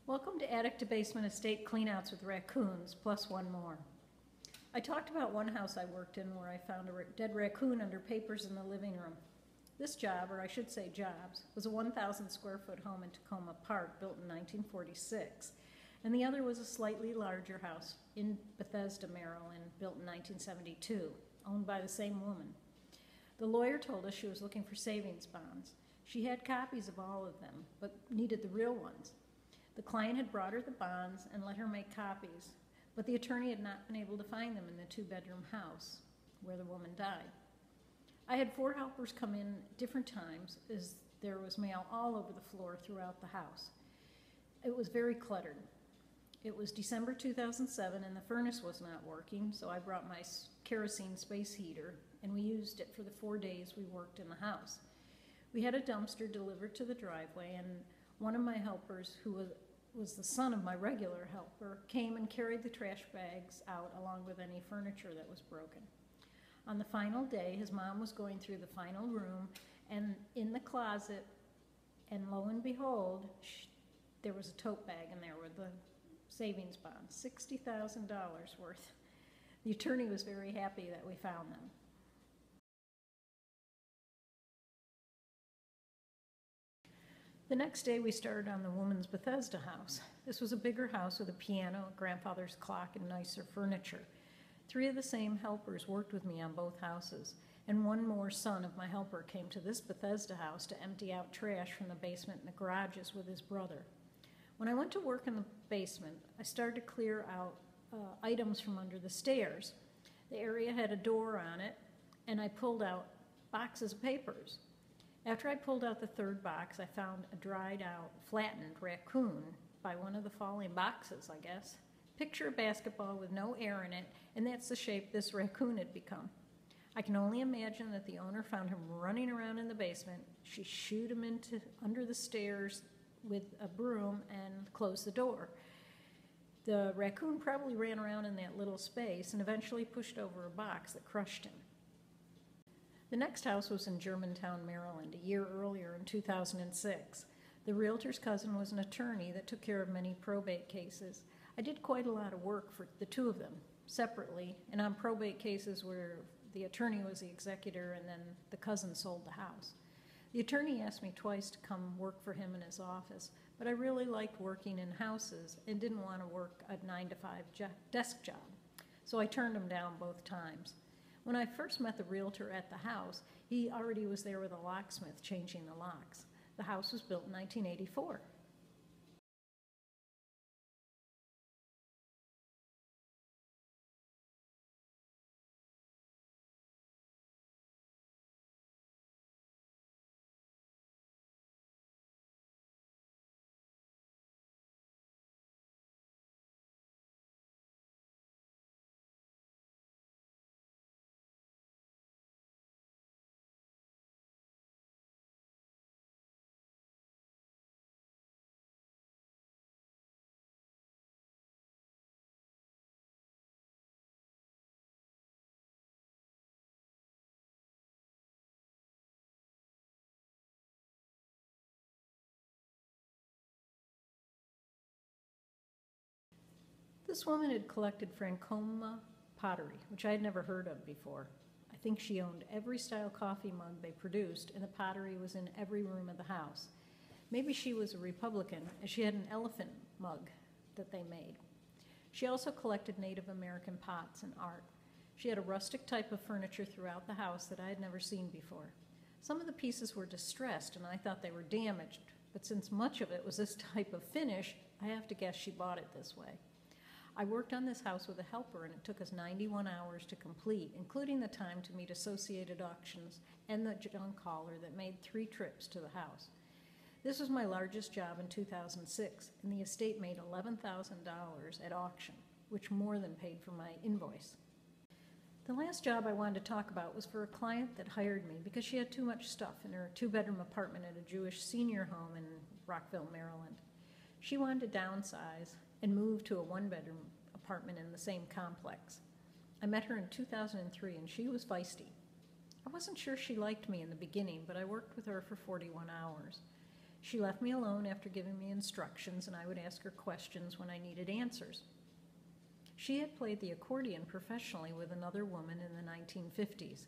Welcome to Attic to Basement Estate Cleanouts with Raccoons, plus one more. I talked about one house I worked in where I found a dead raccoon under papers in the living room. This job, or I should say jobs, was a 1,000 square foot home in Tacoma Park built in 1946, and the other was a slightly larger house in Bethesda, Maryland, built in 1972, owned by the same woman. The lawyer told us she was looking for savings bonds. She had copies of all of them, but needed the real ones. The client had brought her the bonds and let her make copies, but the attorney had not been able to find them in the two-bedroom house where the woman died. I had 4 helpers come in at different times as there was mail all over the floor throughout the house. It was very cluttered. It was December 2007 and the furnace was not working, so I brought my kerosene space heater and we used it for the 4 days we worked in the house. We had a dumpster delivered to the driveway, and one of my helpers, who was the son of my regular helper, came and carried the trash bags out along with any furniture that was broken. On the final day, his mom was going through the final room and in the closet, and lo and behold, there was a tote bag in there with the savings bonds, $60,000 worth. The attorney was very happy that we found them. The next day we started on the woman's Bethesda house. This was a bigger house with a piano, a grandfather's clock, and nicer furniture. 3 of the same helpers worked with me on both houses, and one more son of my helper came to this Bethesda house to empty out trash from the basement and the garages with his brother. When I went to work in the basement, I started to clear out items from under the stairs. The area had a door on it, and I pulled out boxes of papers. After I pulled out the 3rd box, I found a dried out, flattened raccoon by one of the falling boxes, I guess. Picture a basketball with no air in it, and that's the shape this raccoon had become. I can only imagine that the owner found him running around in the basement. She shooed him under the stairs with a broom and closed the door. The raccoon probably ran around in that little space and eventually pushed over a box that crushed him. The next house was in Germantown, Maryland, a year earlier in 2006. The realtor's cousin was an attorney that took care of many probate cases. I did quite a lot of work for the 2 of them, separately, and on probate cases where the attorney was the executor and then the cousin sold the house. The attorney asked me twice to come work for him in his office, but I really liked working in houses and didn't want to work a 9-to-5 desk job, so I turned him down both times. When I first met the realtor at the house, he already was there with a locksmith changing the locks. The house was built in 1984. This woman had collected Francoma pottery, which I had never heard of before. I think she owned every style coffee mug they produced, and the pottery was in every room of the house. Maybe she was a Republican, as she had an elephant mug that they made. She also collected Native American pots and art. She had a rustic type of furniture throughout the house that I had never seen before. Some of the pieces were distressed, and I thought they were damaged, but since much of it was this type of finish, I have to guess she bought it this way. I worked on this house with a helper, and it took us 91 hours to complete, including the time to meet associated auctions and the junk hauler that made 3 trips to the house. This was my largest job in 2006, and the estate made $11,000 at auction, which more than paid for my invoice. The last job I wanted to talk about was for a client that hired me because she had too much stuff in her 2-bedroom apartment at a Jewish senior home in Rockville, Maryland. She wanted to downsize and moved to a 1-bedroom apartment in the same complex. I met her in 2003 and she was feisty. I wasn't sure she liked me in the beginning, but I worked with her for 41 hours. She left me alone after giving me instructions, and I would ask her questions when I needed answers. She had played the accordion professionally with another woman in the 1950s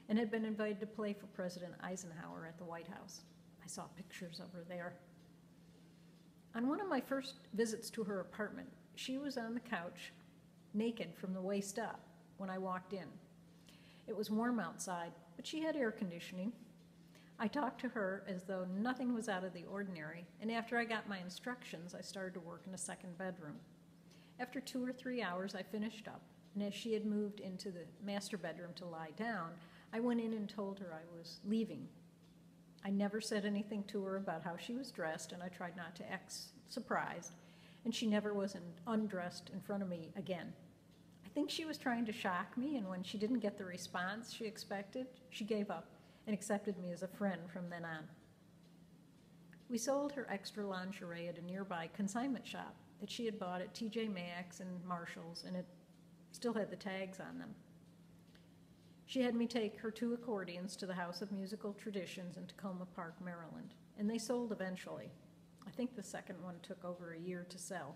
and had been invited to play for President Eisenhower at the White House. I saw pictures of her there. On one of my first visits to her apartment, she was on the couch, naked from the waist up, when I walked in. It was warm outside, but she had air conditioning. I talked to her as though nothing was out of the ordinary, and after I got my instructions, I started to work in a second bedroom. After 2 or 3 hours, I finished up, and as she had moved into the master bedroom to lie down, I went in and told her I was leaving. I never said anything to her about how she was dressed, and I tried not to act surprised, and she never was undressed in front of me again. I think she was trying to shock me, and when she didn't get the response she expected, she gave up and accepted me as a friend from then on. We sold her extra lingerie at a nearby consignment shop that she had bought at TJ Maxx and Marshall's, and it still had the tags on them. She had me take her 2 accordions to the House of Musical Traditions in Tacoma Park, Maryland, and they sold eventually. I think the second one took over a year to sell.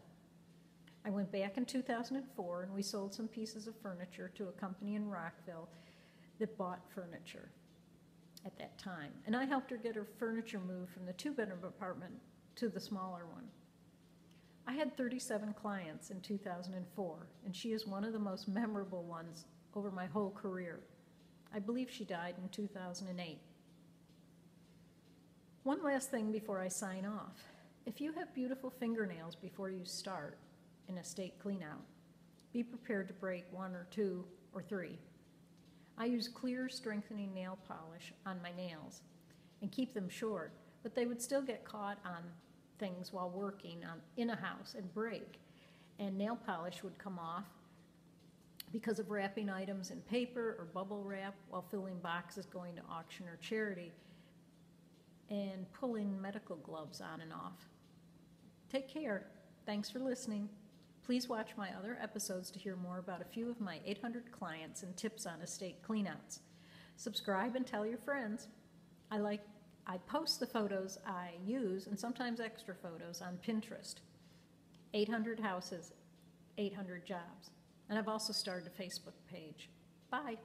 I went back in 2004, and we sold some pieces of furniture to a company in Rockville that bought furniture at that time, and I helped her get her furniture moved from the 2-bedroom apartment to the smaller one. I had 37 clients in 2004, and she is one of the most memorable ones over my whole career. I believe she died in 2008. One last thing before I sign off. If you have beautiful fingernails before you start an estate cleanout, be prepared to break 1 or 2 or 3. I use clear strengthening nail polish on my nails and keep them short, but they would still get caught on things while working in a house and break, and nail polish would come off because of wrapping items in paper or bubble wrap while filling boxes going to auction or charity, and pulling medical gloves on and off. Take care. Thanks for listening. Please watch my other episodes to hear more about a few of my 800 clients and tips on estate cleanouts. Subscribe and tell your friends. I post the photos I use and sometimes extra photos on Pinterest. 800 houses, 800 jobs. And I've also started a Facebook page. Bye.